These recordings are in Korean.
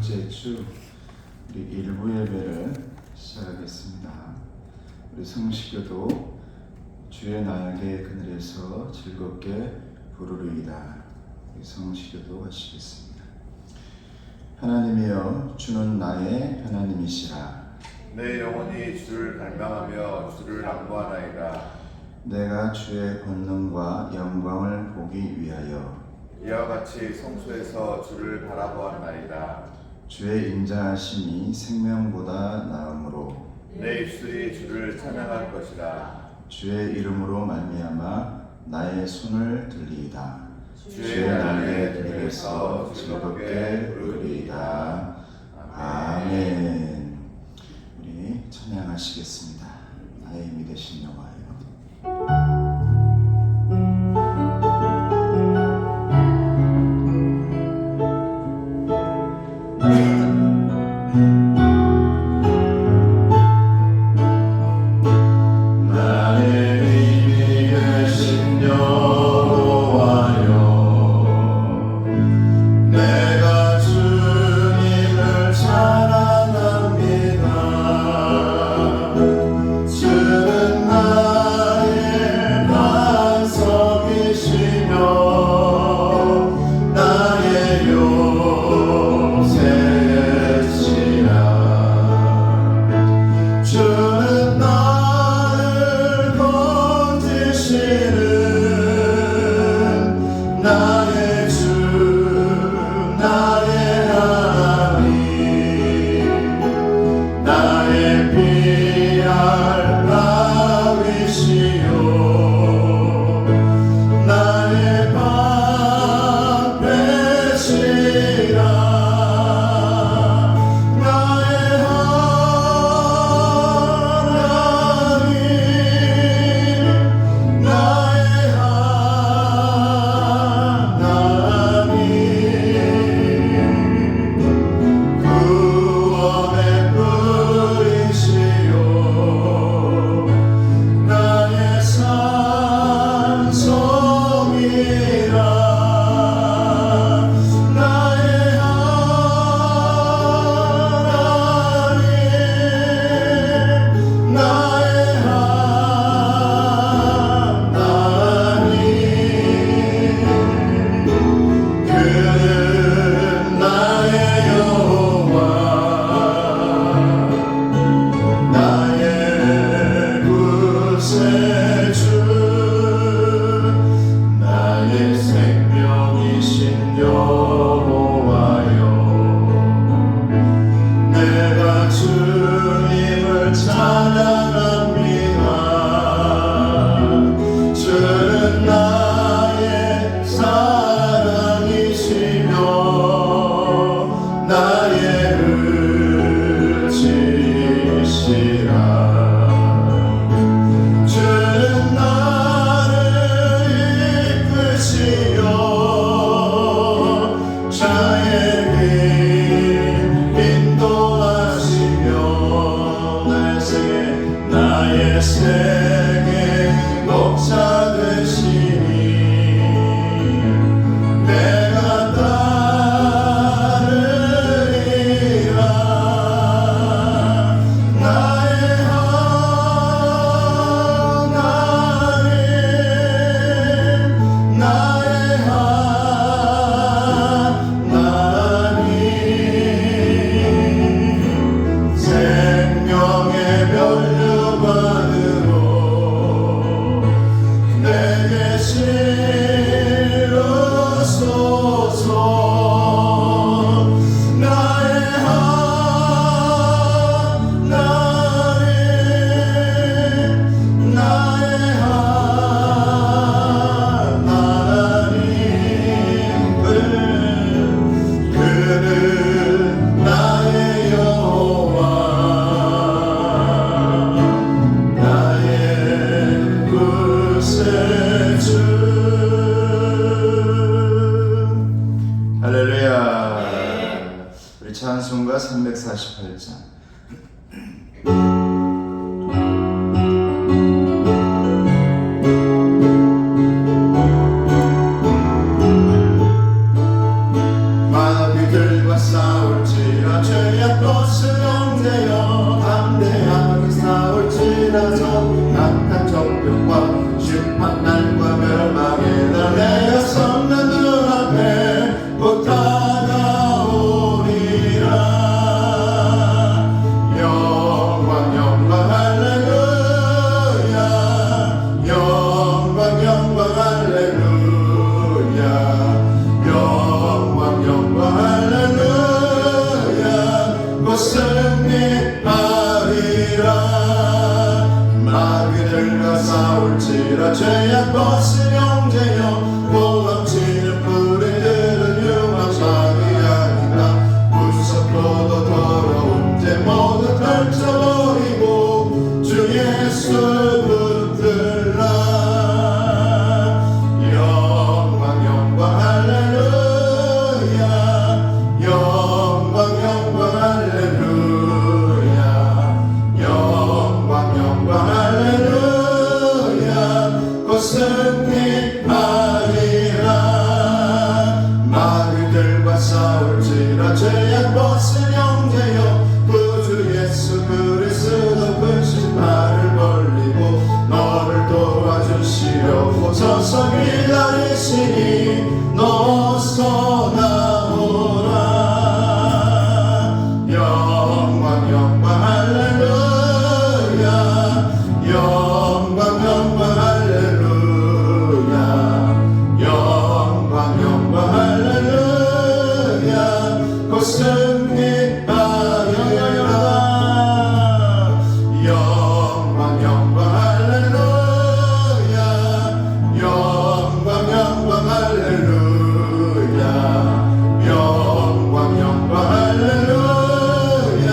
번째 주 우리 일부 예배를 시작하겠습니다. 우리 성시교도 주의 날개 그늘에서 즐겁게 부르리이다. 우리 성시교도 하시겠습니다. 하나님이여, 주는 나의 하나님이시라. 내 영혼이 주를 갈망하며 주를 낭보하나이다. 내가 주의 권능과 영광을 보기 위하여 이와 같이 성소에서 주를 바라보았나이다. 주의 인자하심이 생명보다 나음으로 내 입술이 주를 찬양할 것이다. 주의 이름으로 말미암아 나의 손을 들리이다. 주의 날개 그늘에서 즐겁게 부르리이다. 아멘. 우리 찬양하시겠습니다. 나의 힘이 되신 여호와여. 찬송가 348장. 마귀들과 마귀들과 싸울지라 죄악것을 영대여 담대하게 싸울지라도 악한 적병과 심판날과 멸망의 날 내어 섰는 눈앞에 곧 다가오리라. 영광 영광 할렐루야 영광 영광 할렐루야 영광 영광 할렐루야 곧 승리하리라. 마귀들과 싸울지라 죄악 벗을 영제여 고함치는 뿌리들은 흉악상이 아니라 무섭고도 더러운 죄 모두 펼쳐버리고 주 예수 붙들라. 영광 영광 할렐루야 영광 영광 할렐루야 영광 영광 할렐루야 곧 승리하리라. 마귀들과 싸울지라 죄악 벗을 영제여 구주 예수 그리스도 그 신발을 벌리고 너를 도와주시려고 서서 기다리시니 너서 나오라. 영광 영광 할렐루야 영광 영광 할렐루야 영광 영광 할렐루야 곧 승리하리라. 영광 영광 할렐루야 영광 영광 할렐루야 영광 영광 할렐루야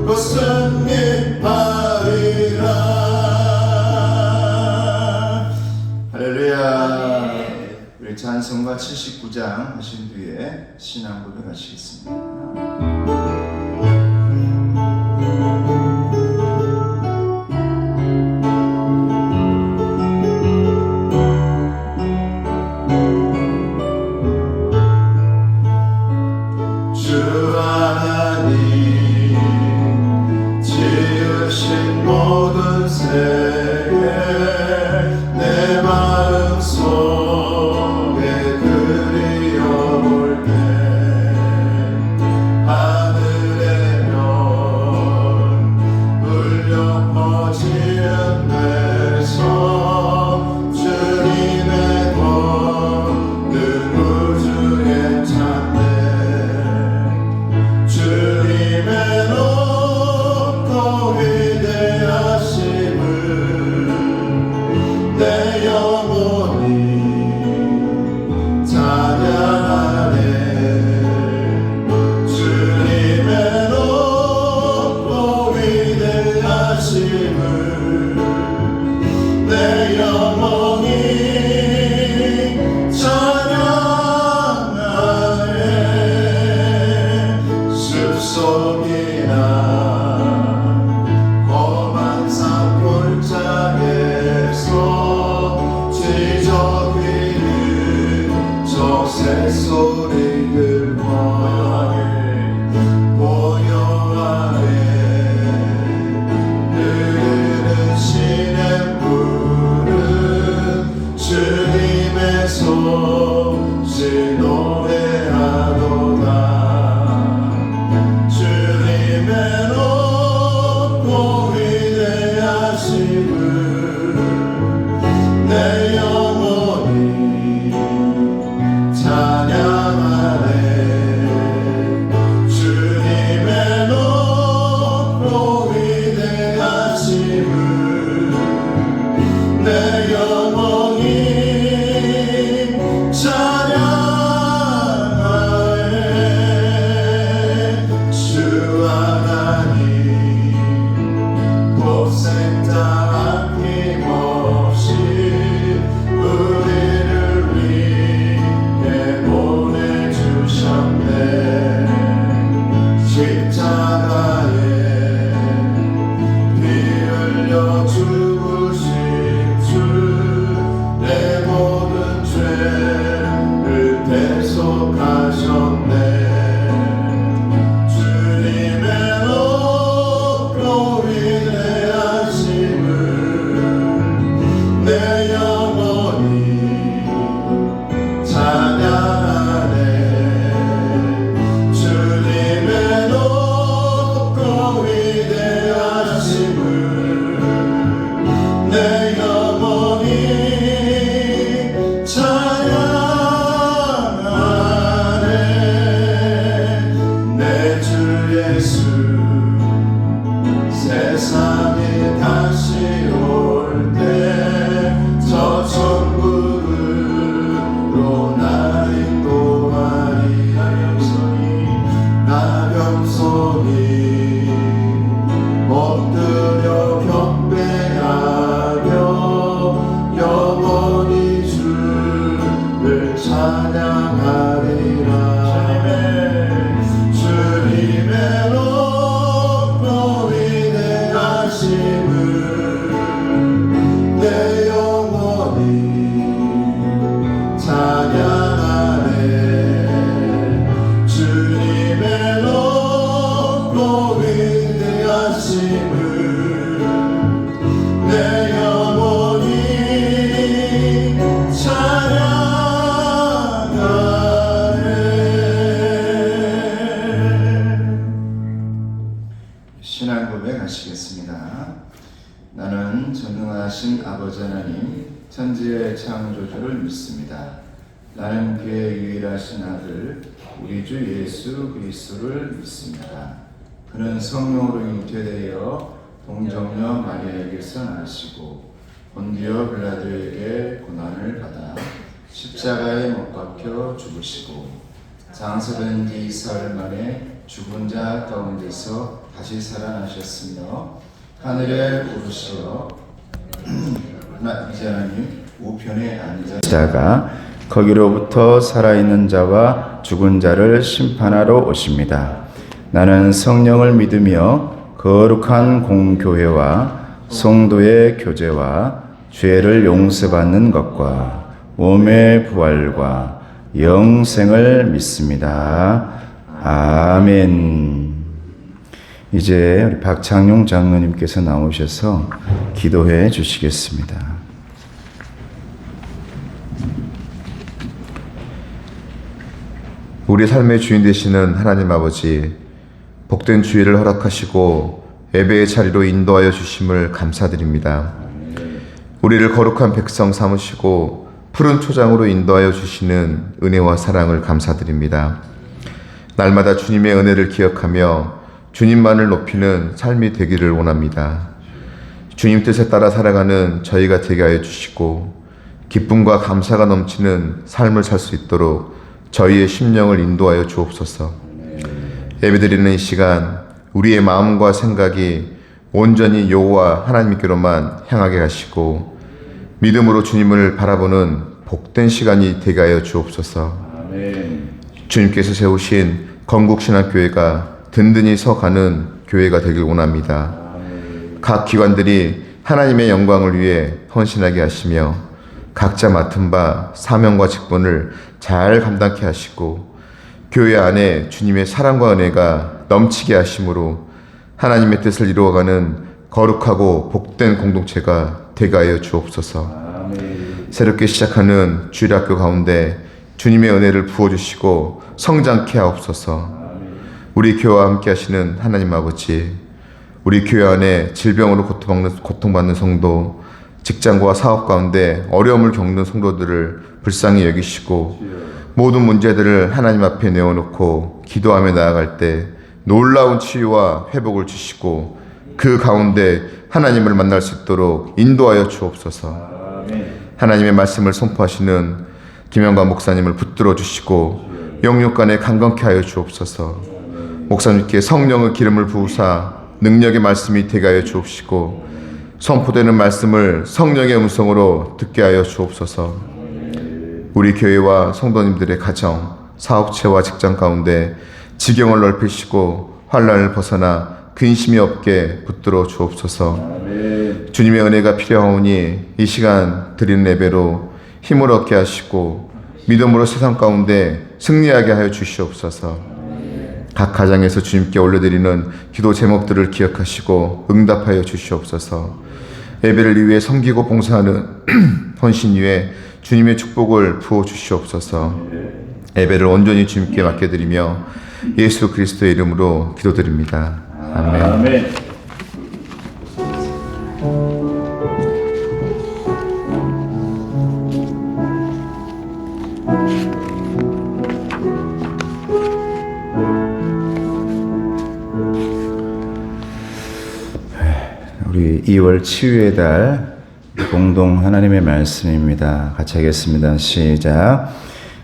곧 승리하리라. 할렐루야. 우리 찬송가 79장 하신 뒤에 신앙 고백하시겠습니다. 주 하나님 지으신 모든 세계 내 마음속에 그리워볼 때 하늘의 별 울려 퍼지는 데서 주님의 걷는 우주의 찬양 영성이 엎드려 경배하며 영원히 주를 찬양하리라. 주님의 높고 위대하심을 내 영혼이 찬양하네. 주님의 높고 위대하심을 내 영혼이 찬양하네. 신앙 고백하시겠습니다. 나는 전능하신 아버지 하나님 천지의 창조주를 믿습니다. 나는 그의 유일하신 아들 우리 주 예수 그리스도를 믿습니다. 그는 성령으로 잉태되어 동정녀 마리아에게서 나시고 본디오 빌라도에게 고난을 받아 십자가에 못 박혀 죽으시고 장사된 지 사흘 만에 죽은 자 가운데서 다시 살아나셨으며 하늘에 오르시어 이제 하나님 우편에 앉으시다가 거기로부터 살아있는 자와 죽은 자를 심판하러 오십니다. 나는 성령을 믿으며 거룩한 공교회와 성도의 교제와 죄를 용서받는 것과 몸의 부활과 영생을 믿습니다. 아멘. 이제 우리 박창용 장로님께서 나오셔서 기도해 주시겠습니다. 우리 삶의 주인 되시는 하나님 아버지, 복된 주일을 허락하시고 예배의 자리로 인도하여 주심을 감사드립니다. 우리를 거룩한 백성 삼으시고 푸른 초장으로 인도하여 주시는 은혜와 사랑을 감사드립니다. 날마다 주님의 은혜를 기억하며 주님만을 높이는 삶이 되기를 원합니다. 주님 뜻에 따라 살아가는 저희가 되게 하여 주시고 기쁨과 감사가 넘치는 삶을 살 수 있도록 저희의 심령을 인도하여 주옵소서. 예배드리는 이 시간 우리의 마음과 생각이 온전히 여호와 하나님께로만 향하게 하시고 믿음으로 주님을 바라보는 복된 시간이 되게 하여 주옵소서. 주님께서 세우신 건국신학교회가 든든히 서가는 교회가 되길 원합니다. 각 기관들이 하나님의 영광을 위해 헌신하게 하시며 각자 맡은 바 사명과 직분을 잘 감당케 하시고 교회 안에 주님의 사랑과 은혜가 넘치게 하심으로 하나님의 뜻을 이루어가는 거룩하고 복된 공동체가 되게 하여 주옵소서. 새롭게 시작하는 주일학교 가운데 주님의 은혜를 부어주시고 성장케 하옵소서. 우리 교회와 함께 하시는 하나님 아버지, 우리 교회 안에 질병으로 고통받는 성도, 직장과 사업 가운데 어려움을 겪는 성도들을 불쌍히 여기시고 모든 문제들을 하나님 앞에 내어놓고 기도하며 나아갈 때 놀라운 치유와 회복을 주시고 그 가운데 하나님을 만날 수 있도록 인도하여 주옵소서. 하나님의 말씀을 선포하시는 김영관 목사님을 붙들어 주시고 영육간에 강건케 하여 주옵소서. 목사님께 성령의 기름을 부으사 능력의 말씀이 되게 하여 주옵시고 선포되는 말씀을 성령의 음성으로 듣게 하여 주옵소서. 우리 교회와 성도님들의 가정, 사업체와 직장 가운데 지경을 넓히시고 환난을 벗어나 근심이 없게 붙들어 주옵소서. 주님의 은혜가 필요하오니 이 시간 드리는 예배로 힘을 얻게 하시고 믿음으로 세상 가운데 승리하게 하여 주시옵소서. 각 가정에서 주님께 올려드리는 기도 제목들을 기억하시고 응답하여 주시옵소서. 예배를 위해 섬기고 봉사하는 헌신 위에 주님의 축복을 부어 주시옵소서. 예배를 온전히 주님께 맡겨드리며 예수 그리스도의 이름으로 기도드립니다. 아멘. 우리 2월 치유의 달 공동 하나님의 말씀입니다. 같이 하겠습니다. 시작.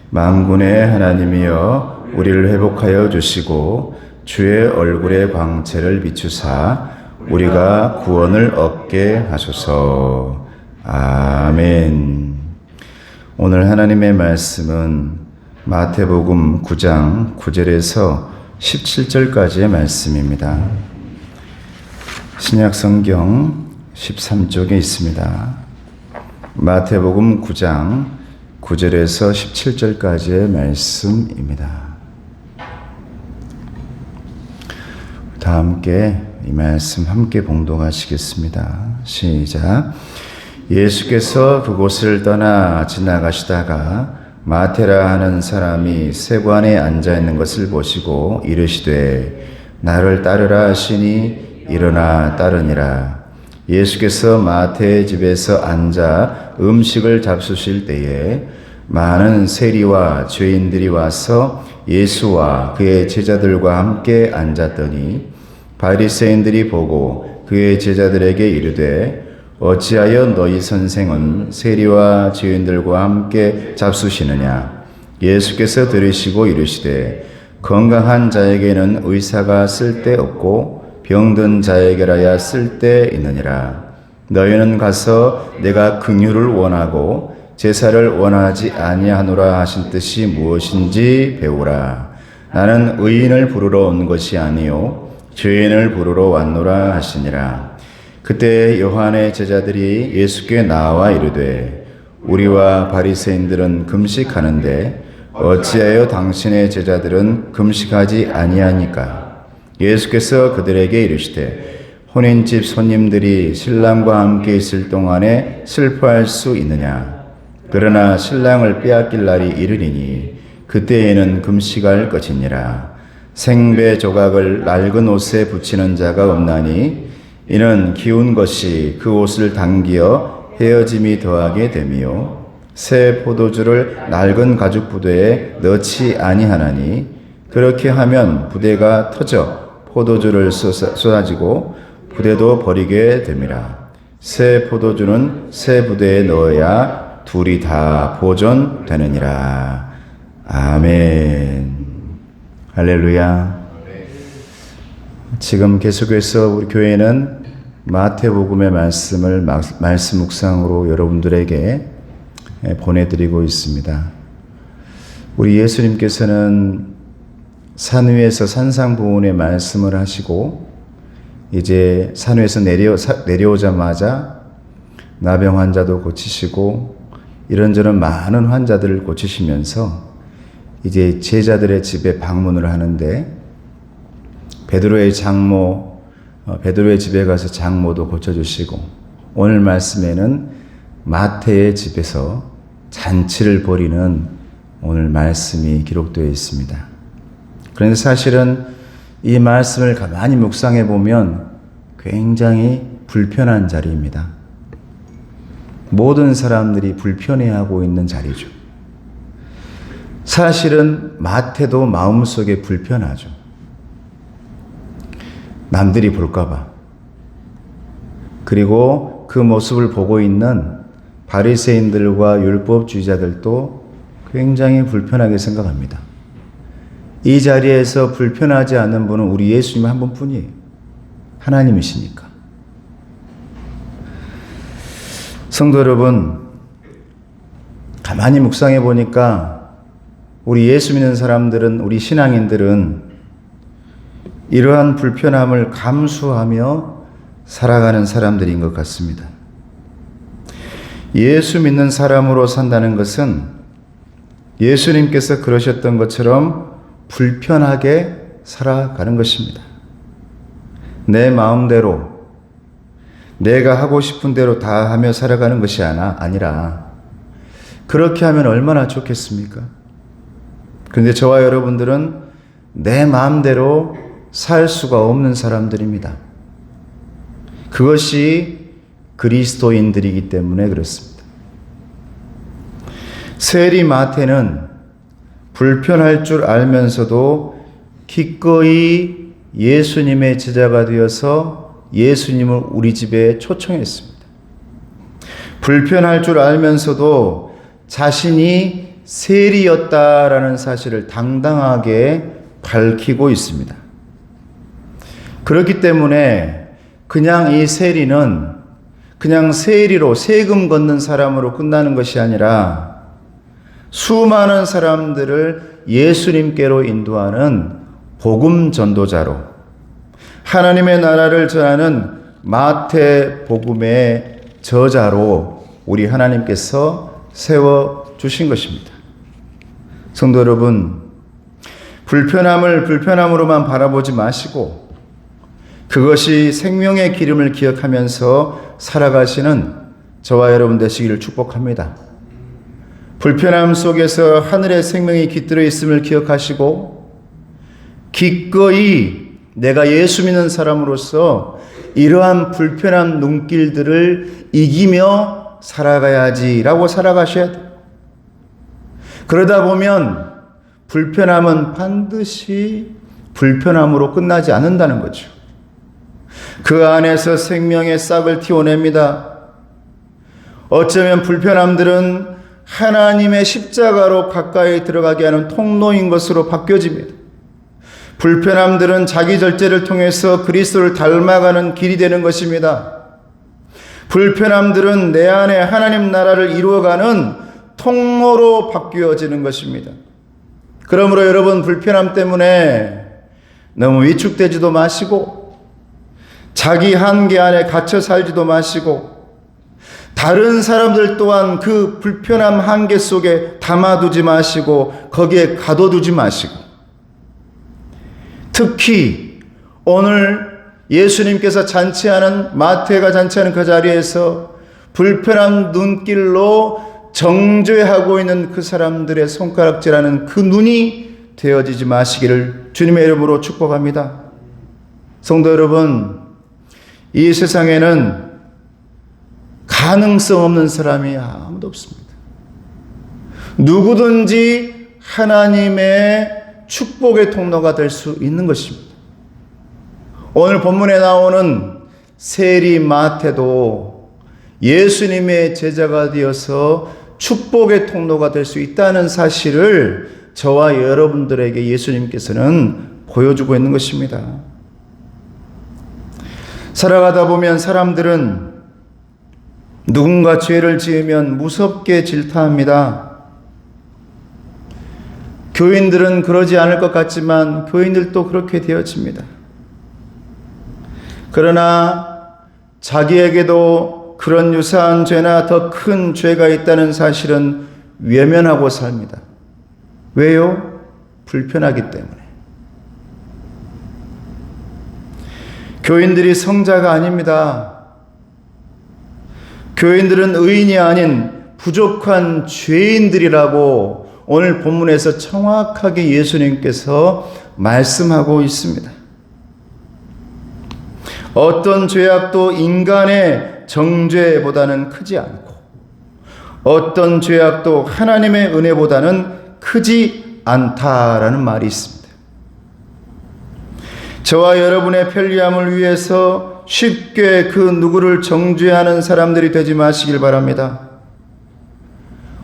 만군의 하나님이여 우리를 회복하여 주시고 주의 얼굴의 광채를 비추사 우리가 구원을 얻게 하소서. 아멘. 오늘 하나님의 말씀은 마태복음 9장 9절에서 17절까지의 말씀입니다. 신약성경 13쪽에 있습니다. 마태복음 9장 9절에서 17절까지의 말씀입니다. 다 함께 이 말씀 함께 봉독하시겠습니다. 시작. 예수께서 그곳을 떠나 지나가시다가 마테라 하는 사람이 세관에 앉아 있는 것을 보시고 이르시되 나를 따르라 하시니 일어나 따르니라. 예수께서 마태의 집에서 앉아 음식을 잡수실 때에 많은 세리와 죄인들이 와서 예수와 그의 제자들과 함께 앉았더니 바리새인들이 보고 그의 제자들에게 이르되 어찌하여 너희 선생은 세리와 죄인들과 함께 잡수시느냐. 예수께서 들으시고 이르시되 건강한 자에게는 의사가 쓸데없고 병든 자에게라야 쓸데있느니라. 너희는 가서 내가 긍휼을 원하고 제사를 원하지 아니하노라 하신 뜻이 무엇인지 배우라. 나는 의인을 부르러 온 것이 아니요 죄인을 부르러 왔노라 하시니라. 그때 요한의 제자들이 예수께 나와 이르되 우리와 바리새인들은 금식하는데 어찌하여 당신의 제자들은 금식하지 아니하니까. 예수께서 그들에게 이르시되 혼인집 손님들이 신랑과 함께 있을 동안에 슬퍼할 수 있느냐. 그러나 신랑을 빼앗길 날이 이르리니 그때에는 금식할 것이니라. 생배 조각을 낡은 옷에 붙이는 자가 없나니 이는 기운 것이 그 옷을 당기어 헤어짐이 더하게 되며 새 포도주를 낡은 가죽 부대에 넣지 아니하나니 그렇게 하면 부대가 터져 포도주를 쏟아지고 부대도 버리게 됨이라. 새 포도주는 새 부대에 넣어야 둘이 다 보존되느니라. 아멘. 할렐루야. 지금 계속해서 우리 교회는 마태복음의 말씀을 말씀 묵상으로 여러분들에게 보내드리고 있습니다. 우리 예수님께서는 산 위에서 산상보훈의 말씀을 하시고 이제 산 위에서 내려오자마자 나병 환자도 고치시고 이런저런 많은 환자들을 고치시면서 이제 제자들의 집에 방문을 하는데 베드로의 집에 가서 장모도 고쳐주시고 오늘 말씀에는 마태의 집에서 잔치를 벌이는 오늘 말씀이 기록되어 있습니다. 그런데 사실은 이 말씀을 가만히 묵상해 보면 굉장히 불편한 자리입니다. 모든 사람들이 불편해하고 있는 자리죠. 사실은 마태도 마음속에 불편하죠. 남들이 볼까봐. 그리고 그 모습을 보고 있는 바리새인들과 율법주의자들도 굉장히 불편하게 생각합니다. 이 자리에서 불편하지 않는 분은 우리 예수님 한 분뿐이에요. 하나님이시니까. 성도 여러분, 가만히 묵상해 보니까 우리 예수 믿는 사람들은, 우리 신앙인들은 이러한 불편함을 감수하며 살아가는 사람들인 것 같습니다. 예수 믿는 사람으로 산다는 것은 예수님께서 그러셨던 것처럼 불편하게 살아가는 것입니다. 내 마음대로 내가 하고 싶은 대로 다 하며 살아가는 것이 아니라 그렇게 하면 얼마나 좋겠습니까? 그런데 저와 여러분들은 내 마음대로 살 수가 없는 사람들입니다. 그것이 그리스도인들이기 때문에 그렇습니다. 세리 마태는 불편할 줄 알면서도 기꺼이 예수님의 제자가 되어서 예수님을 우리 집에 초청했습니다. 불편할 줄 알면서도 자신이 세리였다라는 사실을 당당하게 밝히고 있습니다. 그렇기 때문에 그냥 이 세리는 그냥 세리로 세금 걷는 사람으로 끝나는 것이 아니라 수많은 사람들을 예수님께로 인도하는 복음 전도자로 하나님의 나라를 전하는 마태복음의 저자로 우리 하나님께서 세워주신 것입니다. 성도 여러분, 불편함을 불편함으로만 바라보지 마시고 그것이 생명의 기름을 기억하면서 살아가시는 저와 여러분 되시기를 축복합니다. 불편함 속에서 하늘의 생명이 깃들어 있음을 기억하시고 기꺼이 내가 예수 믿는 사람으로서 이러한 불편한 눈길들을 이기며 살아가야지라고 살아가셔야 돼요. 그러다 보면 불편함은 반드시 불편함으로 끝나지 않는다는 거죠. 그 안에서 생명의 싹을 틔워냅니다. 어쩌면 불편함들은 하나님의 십자가로 가까이 들어가게 하는 통로인 것으로 바뀌어집니다. 불편함들은 자기 절제를 통해서 그리스도를 닮아가는 길이 되는 것입니다. 불편함들은 내 안에 하나님 나라를 이루어가는 통로로 바뀌어지는 것입니다. 그러므로 여러분, 불편함 때문에 너무 위축되지도 마시고 자기 한계 안에 갇혀 살지도 마시고 다른 사람들 또한 그 불편함 한계 속에 담아두지 마시고 거기에 가둬두지 마시고 특히 오늘 예수님께서 잔치하는 마태가 잔치하는 그 자리에서 불편한 눈길로 정죄하고 있는 그 사람들의 손가락질하는 그 눈이 되어지지 마시기를 주님의 이름으로 축복합니다. 성도 여러분, 이 세상에는 가능성 없는 사람이 아무도 없습니다. 누구든지 하나님의 축복의 통로가 될 수 있는 것입니다. 오늘 본문에 나오는 세리 마태도 예수님의 제자가 되어서 축복의 통로가 될 수 있다는 사실을 저와 여러분들에게 예수님께서는 보여주고 있는 것입니다. 살아가다 보면 사람들은 누군가 죄를 지으면 무섭게 질타합니다. 교인들은 그러지 않을 것 같지만 교인들도 그렇게 되어집니다. 그러나 자기에게도 그런 유사한 죄나 더 큰 죄가 있다는 사실은 외면하고 삽니다. 왜요? 불편하기 때문에. 교인들이 성자가 아닙니다. 교인들은 의인이 아닌 부족한 죄인들이라고 오늘 본문에서 정확하게 예수님께서 말씀하고 있습니다. 어떤 죄악도 인간의 정죄보다는 크지 않고 어떤 죄악도 하나님의 은혜보다는 크지 않다라는 말이 있습니다. 저와 여러분의 편리함을 위해서 쉽게 그 누구를 정죄하는 사람들이 되지 마시길 바랍니다.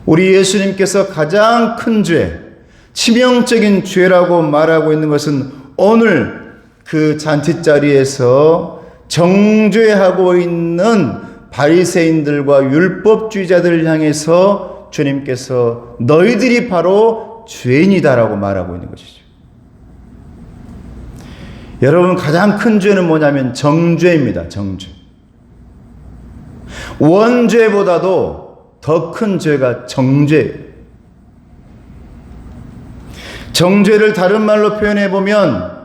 우리 예수님께서 가장 큰 죄, 치명적인 죄라고 말하고 있는 것은 오늘 그 잔치자리에서 정죄하고 있는 바리새인들과 율법주의자들을 향해서 주님께서 너희들이 바로 죄인이다라고 말하고 있는 것이죠. 여러분, 가장 큰 죄는 뭐냐면 정죄입니다. 정죄. 원죄보다도 더 큰 죄가 정죄예요. 정죄를 다른 말로 표현해 보면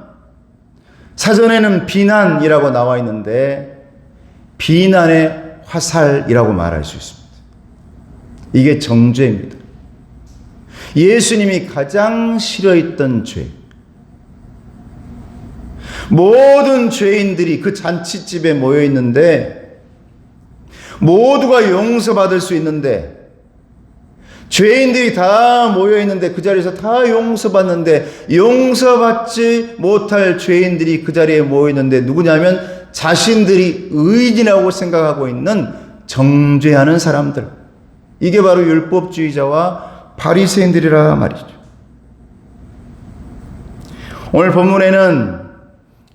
사전에는 비난이라고 나와 있는데 비난의 화살이라고 말할 수 있습니다. 이게 정죄입니다. 예수님이 가장 싫어했던 죄. 모든 죄인들이 그 잔치집에 모여 있는데 모두가 용서받을 수 있는데 죄인들이 다 모여 있는데 그 자리에서 다 용서받는데 용서받지 못할 죄인들이 그 자리에 모여 있는데 누구냐면 자신들이 의인이라고 생각하고 있는 정죄하는 사람들. 이게 바로 율법주의자와 바리새인들이라 말이죠. 오늘 본문에는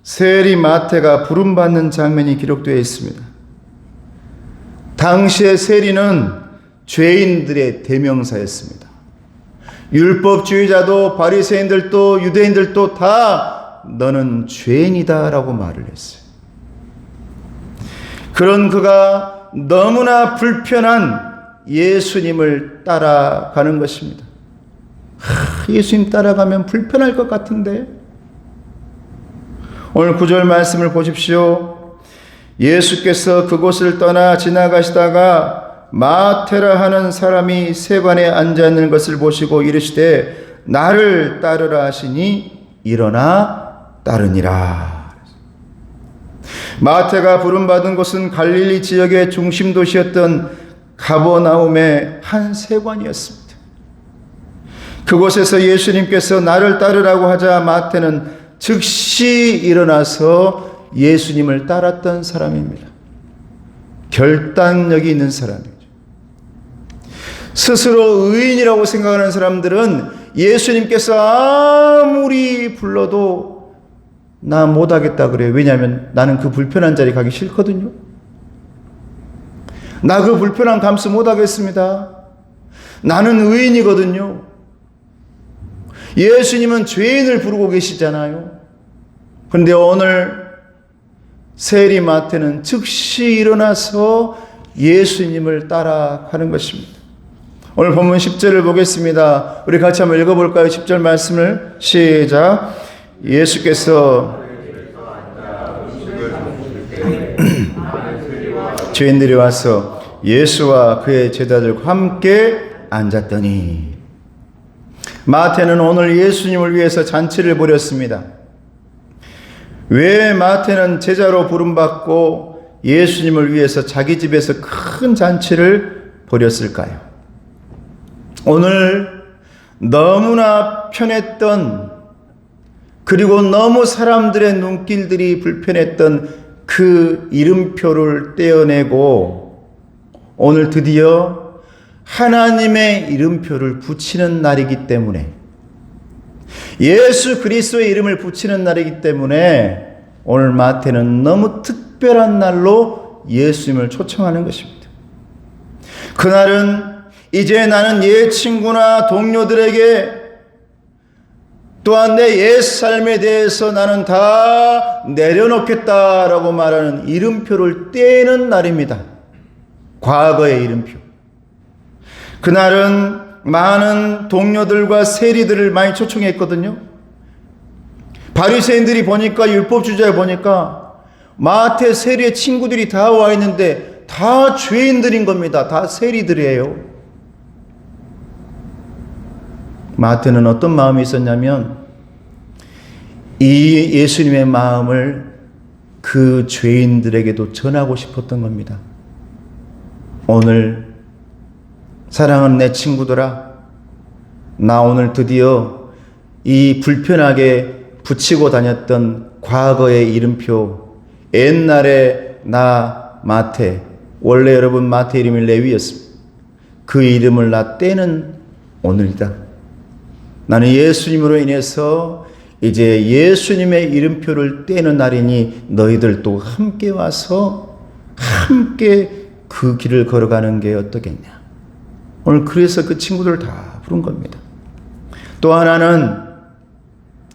세리 마태가 부름받는 장면이 기록되어 있습니다. 당시의 세리는 죄인들의 대명사였습니다. 율법주의자도 바리새인들도 유대인들도 다 너는 죄인이다라고 말을 했어요. 그런 그가 너무나 불편한 예수님을 따라가는 것입니다. 예수님 따라가면 불편할 것 같은데. 오늘 9절 말씀을 보십시오. 예수께서 그곳을 떠나 지나가시다가 마테라 하는 사람이 세관에 앉아 있는 것을 보시고 이르시되 나를 따르라 하시니 일어나 따르니라. 마태가 부름받은 곳은 갈릴리 지역의 중심 도시였던 가버나움의 한 세관이었습니다. 그곳에서 예수님께서 나를 따르라고 하자 마태는 즉시 일어나서 예수님을 따랐던 사람입니다. 결단력이 있는 사람이죠. 스스로 의인이라고 생각하는 사람들은 예수님께서 아무리 불러도 나 못하겠다 그래요. 왜냐하면 나는 그 불편한 자리 가기 싫거든요. 나 그 불편한 감수 못하겠습니다. 나는 의인이거든요. 예수님은 죄인을 부르고 계시잖아요. 그런데 오늘 세리 마태는 즉시 일어나서 예수님을 따라가는 것입니다. 오늘 본문 10절을 보겠습니다. 우리 같이 한번 읽어볼까요? 10절 말씀을 시작. 예수께서 죄인들이 와서 예수와 그의 제자들과 함께 앉았더니 마태는 오늘 예수님을 위해서 잔치를 벌였습니다. 왜 마태는 제자로 부름받고 예수님을 위해서 자기 집에서 큰 잔치를 벌였을까요? 오늘 너무나 편했던, 그리고 너무 사람들의 눈길들이 불편했던 그 이름표를 떼어내고 오늘 드디어 하나님의 이름표를 붙이는 날이기 때문에, 예수 그리스도의 이름을 붙이는 날이기 때문에 오늘 마태는 너무 특별한 날로 예수님을 초청하는 것입니다. 그날은 이제 나는 옛 친구나 동료들에게 또한 내 옛 삶에 대해서 나는 다 내려놓겠다라고 말하는 이름표를 떼는 날입니다. 과거의 이름표. 그날은 많은 동료들과 세리들을 많이 초청했거든요. 바리새인들이 보니까, 율법주의자 보니까 마태 세리의 친구들이 다 와 있는데 다 죄인들인 겁니다. 다 세리들이에요. 마태는 어떤 마음이 있었냐면 이 예수님의 마음을 그 죄인들에게도 전하고 싶었던 겁니다. 오늘 사랑하는 내 친구들아, 나 오늘 드디어 이 불편하게 붙이고 다녔던 과거의 이름표, 옛날에 나 마태, 원래 여러분 마태 이름이 레위였습니다. 그 이름을 나 떼는 오늘이다. 나는 예수님으로 인해서 이제 예수님의 이름표를 떼는 날이니 너희들도 함께 와서 함께 그 길을 걸어가는 게 어떻겠냐. 오늘 그래서 그 친구들을 다 부른 겁니다. 또 하나는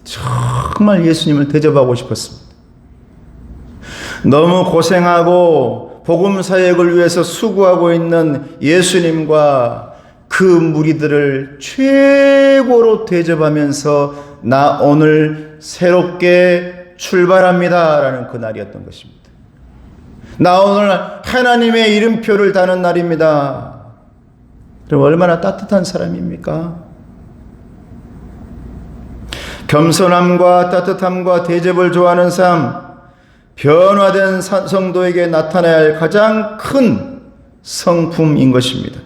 정말 예수님을 대접하고 싶었습니다. 너무 고생하고 복음 사역을 위해서 수고하고 있는 예수님과 그 무리들을 최고로 대접하면서 나 오늘 새롭게 출발합니다 라는 그날이었던 것입니다. 나 오늘 하나님의 이름표를 다는 날입니다. 그럼 얼마나 따뜻한 사람입니까? 겸손함과 따뜻함과 대접을 좋아하는 삶, 변화된 성도에게 나타나야 할 가장 큰 성품인 것입니다.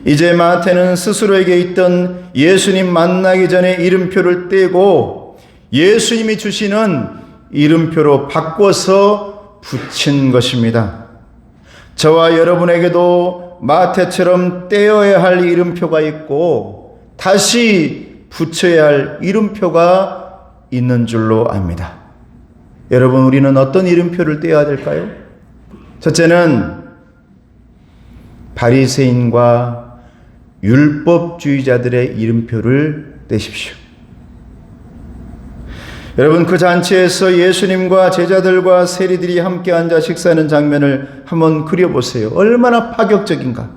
이제 마태는 스스로에게 있던 예수님 만나기 전에 이름표를 떼고 예수님이 주시는 이름표로 바꿔서 붙인 것입니다. 저와 여러분에게도 마태처럼 떼어야 할 이름표가 있고 다시 붙여야 할 이름표가 있는 줄로 압니다. 여러분, 우리는 어떤 이름표를 떼어야 될까요? 첫째는 바리새인과 율법주의자들의 이름표를 떼십시오. 여러분, 그 잔치에서 예수님과 제자들과 세리들이 함께 앉아 식사하는 장면을 한번 그려보세요. 얼마나 파격적인가.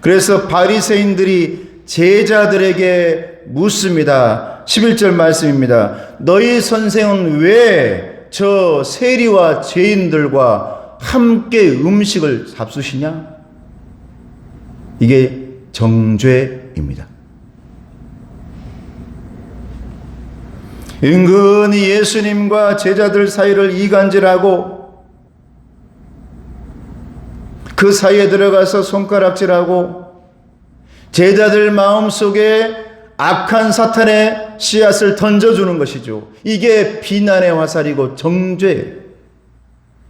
그래서 바리새인들이 제자들에게 묻습니다. 11절 말씀입니다. 너희 선생은 왜 저 세리와 죄인들과 함께 음식을 잡수시냐? 이게 정죄입니다. 은근히 예수님과 제자들 사이를 이간질하고 그 사이에 들어가서 손가락질하고 제자들 마음속에 악한 사탄의 씨앗을 던져주는 것이죠. 이게 비난의 화살이고 정죄예요.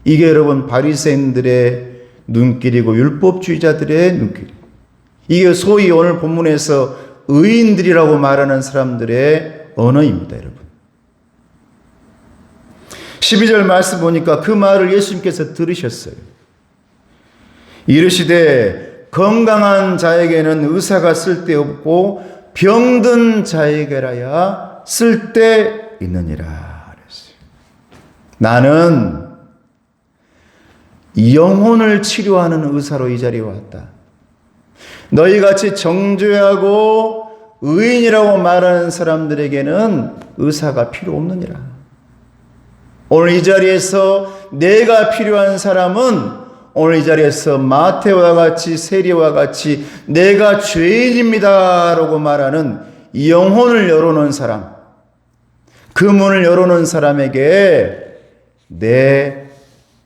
이게 여러분 바리새인들의 눈길이고 율법주의자들의 눈길. 이게 소위 오늘 본문에서 의인들이라고 말하는 사람들의 언어입니다, 여러분. 12절 말씀 보니까 그 말을 예수님께서 들으셨어요. 이르시되 건강한 자에게는 의사가 쓸데없고 병든 자에게라야 쓸데있느니라 그랬어요. 나는 영혼을 치료하는 의사로 이 자리에 왔다. 너희같이 정죄하고 의인이라고 말하는 사람들에게는 의사가 필요 없느니라. 오늘 이 자리에서 내가 필요한 사람은 오늘 이 자리에서 마태와 같이 세리와 같이 내가 죄인입니다라고 말하는 영혼을 열어놓은 사람, 그 문을 열어놓은 사람에게 내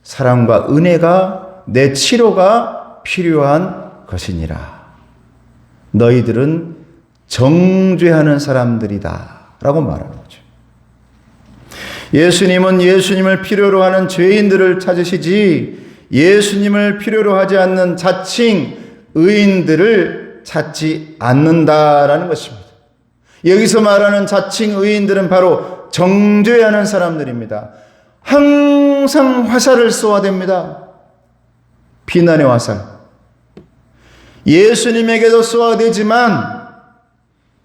사랑과 은혜가, 내 치료가 필요한 것이니라. 너희들은 정죄하는 사람들이다 라고 말하는 거죠. 예수님은 예수님을 필요로 하는 죄인들을 찾으시지 예수님을 필요로 하지 않는 자칭 의인들을 찾지 않는다라는 것입니다. 여기서 말하는 자칭 의인들은 바로 정죄하는 사람들입니다. 항상 화살을 쏘아댑니다. 비난의 화살. 예수님에게도 쏘아대지만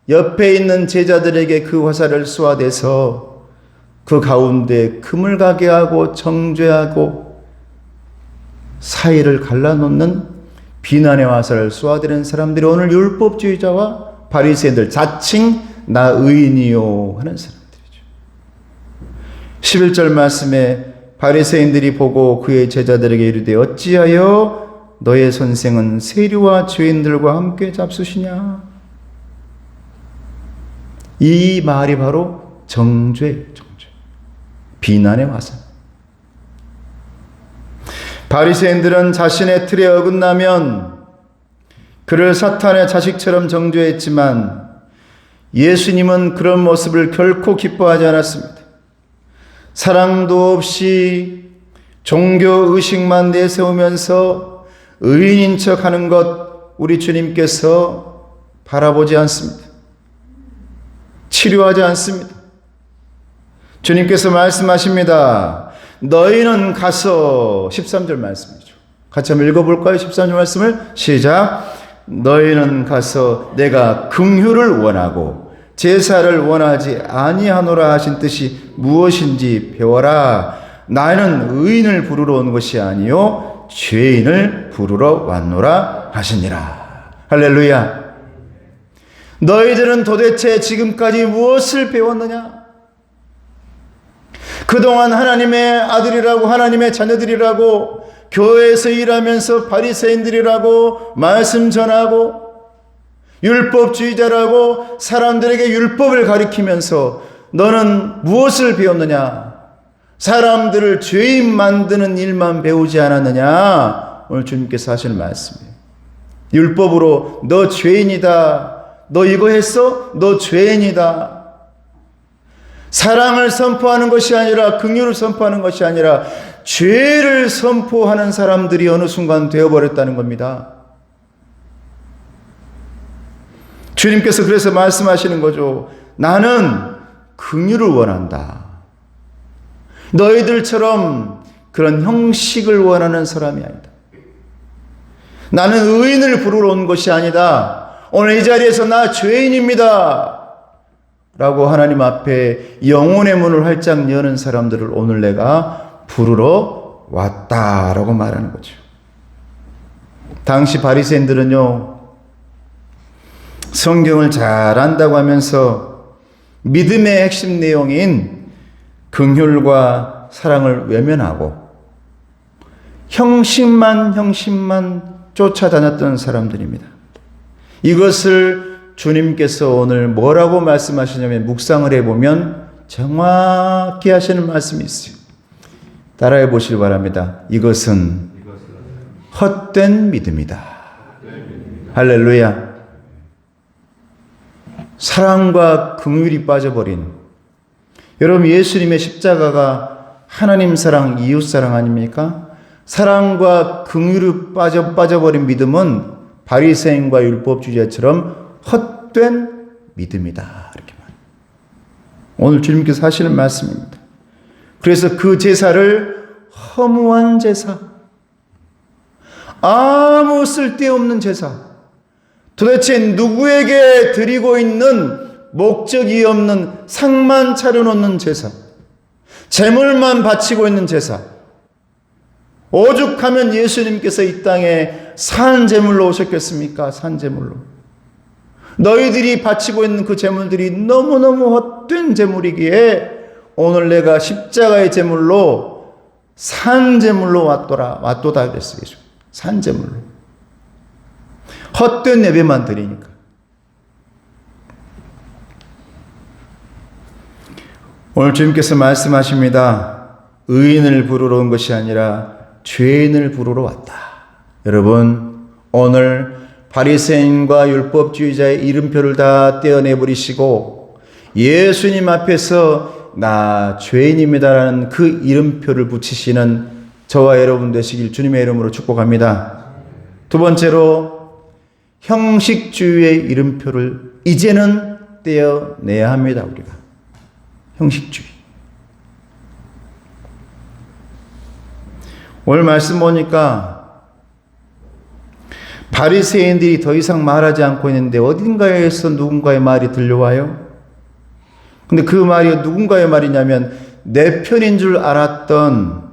옆에 있는 제자들에게 그 화살을 쏘아대서 그 가운데 금을 가게 하고 정죄하고 사이를 갈라놓는 비난의 화살을 쏘아대는 사람들이 오늘 율법주의자와 바리새인들, 자칭 나 의인이요 하는 사람들이죠. 11절 말씀에 바리새인들이 보고 그의 제자들에게 이르되 어찌하여 너의 선생은 세리와 죄인들과 함께 잡수시냐? 이 말이 바로 정죄. 비난의 화살. 바리새인들은 자신의 틀에 어긋나면 그를 사탄의 자식처럼 정죄했지만 예수님은 그런 모습을 결코 기뻐하지 않았습니다. 사랑도 없이 종교 의식만 내세우면서 의인인 척하는 것 우리 주님께서 바라보지 않습니다. 치료하지 않습니다. 주님께서 말씀하십니다. 너희는 가서 13절 말씀이죠. 같이 한번 읽어볼까요? 13절 말씀을 시작. 너희는 가서 내가 긍휼을 원하고 제사를 원하지 아니하노라 하신 뜻이 무엇인지 배워라. 나는 의인을 부르러 온 것이 아니요 죄인을 부르러 왔노라 하시니라. 할렐루야. 너희들은 도대체 지금까지 무엇을 배웠느냐? 그동안 하나님의 아들이라고 하나님의 자녀들이라고 교회에서 일하면서 바리새인들이라고 말씀 전하고 율법주의자라고 사람들에게 율법을 가리키면서 너는 무엇을 배웠느냐? 사람들을 죄인 만드는 일만 배우지 않았느냐? 오늘 주님께서 하시는 말씀이에요. 율법으로 너 죄인이다. 너 이거 했어? 너 죄인이다. 사랑을 선포하는 것이 아니라 긍휼을 선포하는 것이 아니라 죄를 선포하는 사람들이 어느 순간 되어버렸다는 겁니다. 주님께서 그래서 말씀하시는 거죠. 나는 긍휼을 원한다. 너희들처럼 그런 형식을 원하는 사람이 아니다. 나는 의인을 부르러 온 것이 아니다. 오늘 이 자리에서 나 죄인입니다. 라고 하나님 앞에 영혼의 문을 활짝 여는 사람들을 오늘 내가 부르러 왔다라고 말하는 거죠. 당시 바리새인들은요, 성경을 잘 안다고 하면서 믿음의 핵심 내용인 긍휼과 사랑을 외면하고 형식만 쫓아다녔던 사람들입니다. 이것을 주님께서 오늘 뭐라고 말씀하시냐면 묵상을 해보면 정확히 하시는 말씀이 있어요. 따라해 보시기 바랍니다. 이것은 헛된 믿음이다. 할렐루야. 사랑과 긍휼이 빠져버린, 여러분 예수님의 십자가가 하나님 사랑, 이웃 사랑 아닙니까? 사랑과 긍휼이 빠져버린 믿음은 바리새인과 율법주의자처럼 헛된 믿음이다. 이렇게 말해요. 오늘 주님께서 하시는 말씀입니다. 그래서 그 제사를 허무한 제사, 아무 쓸데없는 제사, 도대체 누구에게 드리고 있는 목적이 없는 상만 차려놓는 제사, 제물만 바치고 있는 제사, 오죽하면 예수님께서 이 땅에 산 제물로 오셨겠습니까? 산 제물로. 너희들이 바치고 있는 그 제물들이 너무너무 헛된 제물이기에 오늘 내가 십자가의 제물로 산 제물로 왔도다 그랬어요. 산 제물로. 헛된 예배만 드리니까. 오늘 주님께서 말씀하십니다. 의인을 부르러 온 것이 아니라 죄인을 부르러 왔다. 여러분, 오늘 바리새인과 율법주의자의 이름표를 다 떼어내버리시고 예수님 앞에서 나 죄인입니다라는 그 이름표를 붙이시는 저와 여러분 되시길 주님의 이름으로 축복합니다. 두 번째로 형식주의의 이름표를 이제는 떼어내야 합니다. 우리가 형식주의. 오늘 말씀 보니까 바리새인들이 더 이상 말하지 않고 있는데 어딘가에서 누군가의 말이 들려와요. 근데 그 말이 누군가의 말이냐면 내 편인 줄 알았던,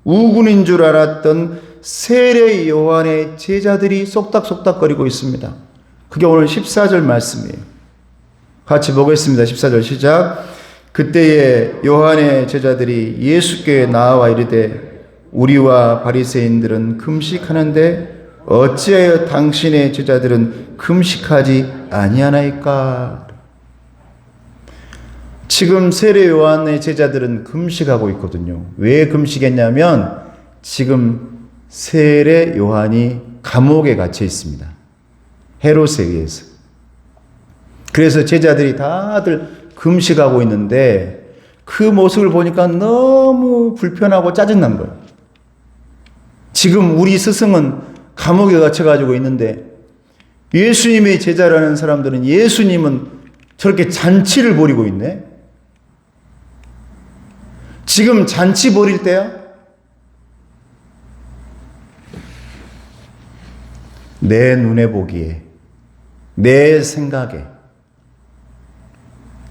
우군인 줄 알았던 세례 요한의 제자들이 쏙닥쏙닥거리고 있습니다. 그게 오늘 14절 말씀이에요. 같이 보겠습니다. 14절 시작. 그때에 요한의 제자들이 예수께 나와 이르되 우리와 바리새인들은 금식하는데 어찌하여 당신의 제자들은 금식하지 아니하나이까? 지금 세례 요한의 제자들은 금식하고 있거든요. 왜 금식했냐면 지금 세례 요한이 감옥에 갇혀 있습니다. 헤롯에 의해서. 그래서 제자들이 다들 금식하고 있는데 그 모습을 보니까 너무 불편하고 짜증난 거예요. 지금 우리 스승은 감옥에 갇혀가지고 있는데 예수님의 제자라는 사람들은 예수님은 저렇게 잔치를 벌이고 있네. 지금 잔치 벌일 때야? 내 눈에 보기에, 내 생각에.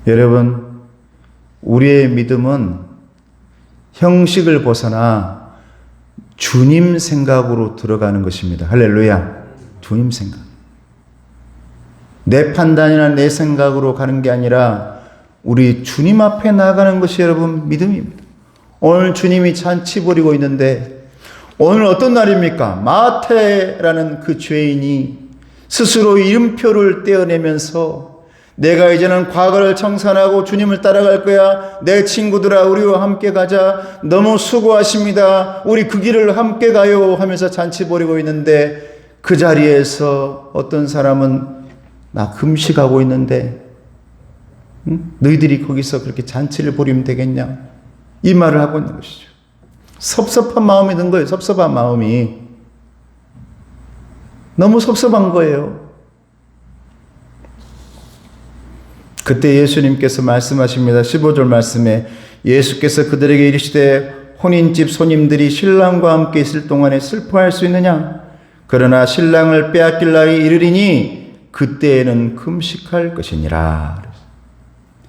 여러분, 우리의 믿음은 형식을 벗어나 주님 생각으로 들어가는 것입니다. 할렐루야. 주님 생각. 내 판단이나 내 생각으로 가는 게 아니라 우리 주님 앞에 나가는 것이 여러분 믿음입니다. 오늘 주님이 잔치 벌이고 있는데 오늘 어떤 날입니까? 마태라는 그 죄인이 스스로 이름표를 떼어내면서 내가 이제는 과거를 청산하고 주님을 따라갈 거야. 내 친구들아 우리와 함께 가자. 너무 수고하십니다. 우리 그 길을 함께 가요 하면서 잔치 벌이고 있는데 그 자리에서 어떤 사람은 나 금식하고 있는데 너희들이 거기서 그렇게 잔치를 벌이면 되겠냐? 이 말을 하고 있는 것이죠. 섭섭한 마음이 든 거예요. 섭섭한 마음이. 너무 섭섭한 거예요. 그때 예수님께서 말씀하십니다. 15절 말씀에 예수께서 그들에게 이르시되 혼인집 손님들이 신랑과 함께 있을 동안에 슬퍼할 수 있느냐? 그러나 신랑을 빼앗길 날이 이르리니 그때에는 금식할 것이니라.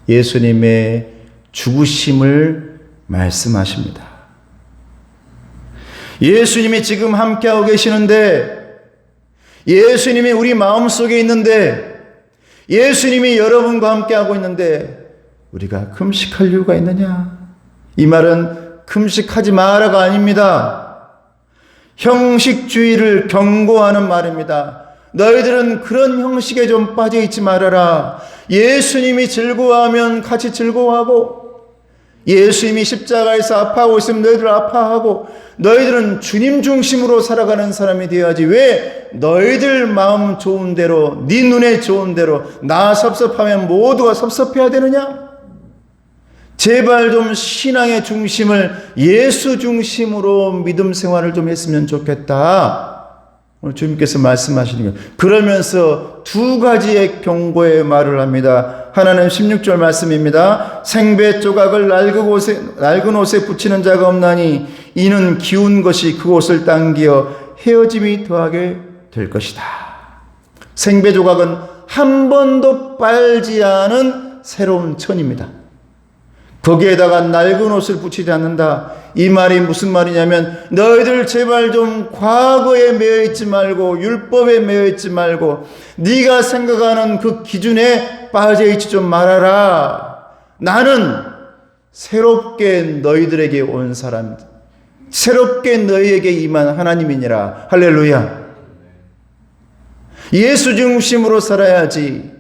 예수님의 죽으심을 말씀하십니다. 예수님이 지금 함께하고 계시는데, 예수님이 우리 마음속에 있는데, 예수님이 여러분과 함께하고 있는데 우리가 금식할 이유가 있느냐? 이 말은 금식하지 마라가 아닙니다. 형식주의를 경고하는 말입니다. 너희들은 그런 형식에 좀 빠져있지 말아라. 예수님이 즐거워하면 같이 즐거워하고, 예수님이 십자가에서 아파하고 있으면 너희들 아파하고, 너희들은 주님 중심으로 살아가는 사람이 되어야지. 왜 너희들 마음 좋은 대로, 네 눈에 좋은 대로, 나 섭섭하면 모두가 섭섭해야 되느냐? 제발 좀 신앙의 중심을 예수 중심으로 믿음 생활을 좀 했으면 좋겠다. 오늘 주님께서 말씀하시는 거예요. 그러면서 두 가지의 경고의 말을 합니다. 하나는 16절 말씀입니다. 생배 조각을 낡은 옷에 붙이는 자가 없나니 이는 기운 것이 그 옷을 당기어 헤어짐이 더하게 될 것이다. 생배 조각은 한 번도 빨지 않은 새로운 천입니다. 거기에다가 낡은 옷을 붙이지 않는다. 이 말이 무슨 말이냐면, 너희들 제발 좀 과거에 매여 있지 말고, 율법에 매여 있지 말고, 네가 생각하는 그 기준에 빠져 있지 좀 말아라. 나는 새롭게 너희들에게 온 사람이다. 새롭게 너희에게 임한 하나님이니라. 할렐루야. 예수 중심으로 살아야지.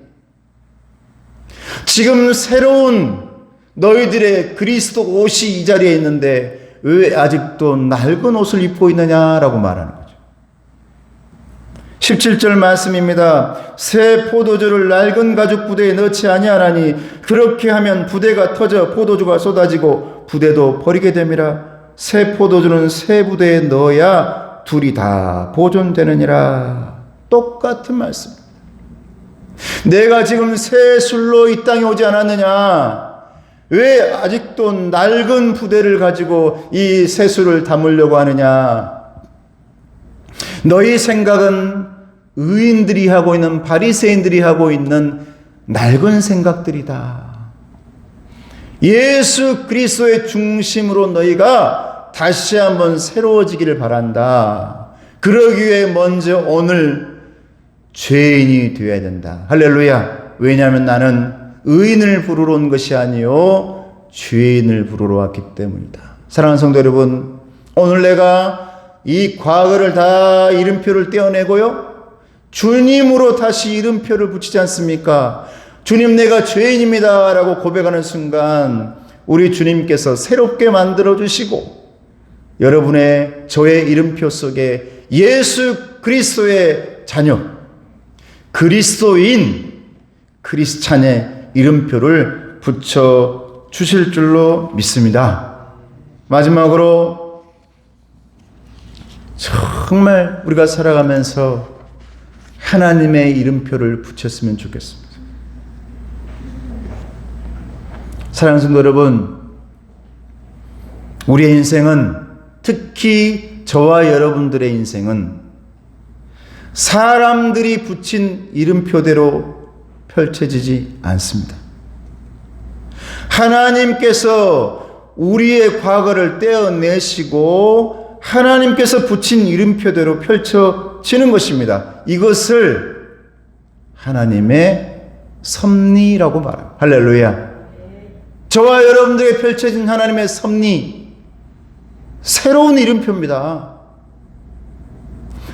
지금 새로운 너희들의 그리스도 옷이 이 자리에 있는데 왜 아직도 낡은 옷을 입고 있느냐라고 말하는 거죠. 17절 말씀입니다. 새 포도주를 낡은 가죽 부대에 넣지 아니하나니 그렇게 하면 부대가 터져 포도주가 쏟아지고 부대도 버리게 됨이라. 새 포도주는 새 부대에 넣어야 둘이 다 보존되느니라. 똑같은 말씀. 내가 지금 새 술로 이 땅에 오지 않았느냐? 왜 아직도 낡은 부대를 가지고 이 새 술을 담으려고 하느냐? 너희 생각은 의인들이 하고 있는, 바리새인들이 하고 있는 낡은 생각들이다. 예수 그리스도의 중심으로 너희가 다시 한번 새로워지기를 바란다. 그러기 위해 먼저 오늘 죄인이 되어야 된다. 할렐루야. 왜냐하면 나는 의인을 부르러 온 것이 아니요 죄인을 부르러 왔기 때문이다. 사랑하는 성도 여러분, 오늘 내가 이 과거를 다 이름표를 떼어내고요, 주님으로 다시 이름표를 붙이지 않습니까? 주님, 내가 죄인입니다 라고 고백하는 순간 우리 주님께서 새롭게 만들어 주시고 여러분의 저의 이름표 속에 예수 그리스도의 자녀, 그리스도인, 크리스찬의 이름표를 붙여 주실 줄로 믿습니다. 마지막으로 정말 우리가 살아가면서 하나님의 이름표를 붙였으면 좋겠습니다. 사랑하는 성도 여러분, 우리의 인생은, 특히 저와 여러분들의 인생은 사람들이 붙인 이름표대로 펼쳐지지 않습니다. 하나님께서 우리의 과거를 떼어내시고 하나님께서 붙인 이름표대로 펼쳐지는 것입니다. 이것을 하나님의 섭리라고 말합니다. 할렐루야. 저와 여러분들에게 펼쳐진 하나님의 섭리, 새로운 이름표입니다.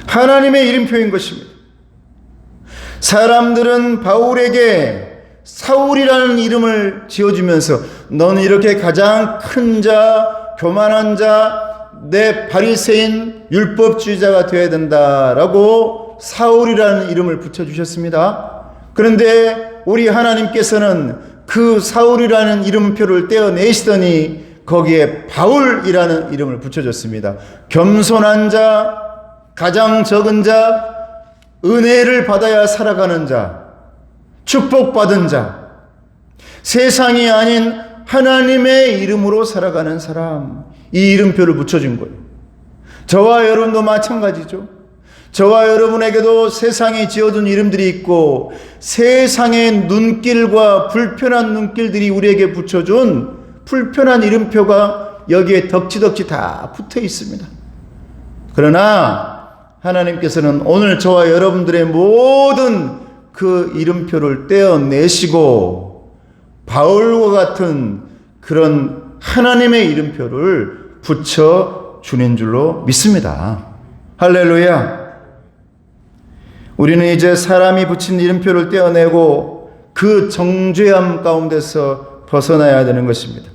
하나님의 이름표인 것입니다. 사람들은 바울에게 사울이라는 이름을 지어주면서 너는 이렇게 가장 큰 자, 교만한 자, 내 바리새인 율법주의자가 되어야 된다라고 사울이라는 이름을 붙여주셨습니다. 그런데 우리 하나님께서는 그 사울이라는 이름표를 떼어내시더니 거기에 바울이라는 이름을 붙여줬습니다. 겸손한 자, 가장 적은 자, 은혜를 받아야 살아가는 자, 축복받은 자, 세상이 아닌 하나님의 이름으로 살아가는 사람, 이 이름표를 붙여준 거예요. 저와 여러분도 마찬가지죠. 저와 여러분에게도 세상에 지어둔 이름들이 있고 세상의 눈길과 불편한 눈길들이 우리에게 붙여준 불편한 이름표가 여기에 덕지덕지 다 붙어 있습니다. 그러나 하나님께서는 오늘 저와 여러분들의 모든 그 이름표를 떼어내시고 바울과 같은 그런 하나님의 이름표를 붙여주는 줄로 믿습니다. 할렐루야. 우리는 이제 사람이 붙인 이름표를 떼어내고 그 정죄함 가운데서 벗어나야 되는 것입니다.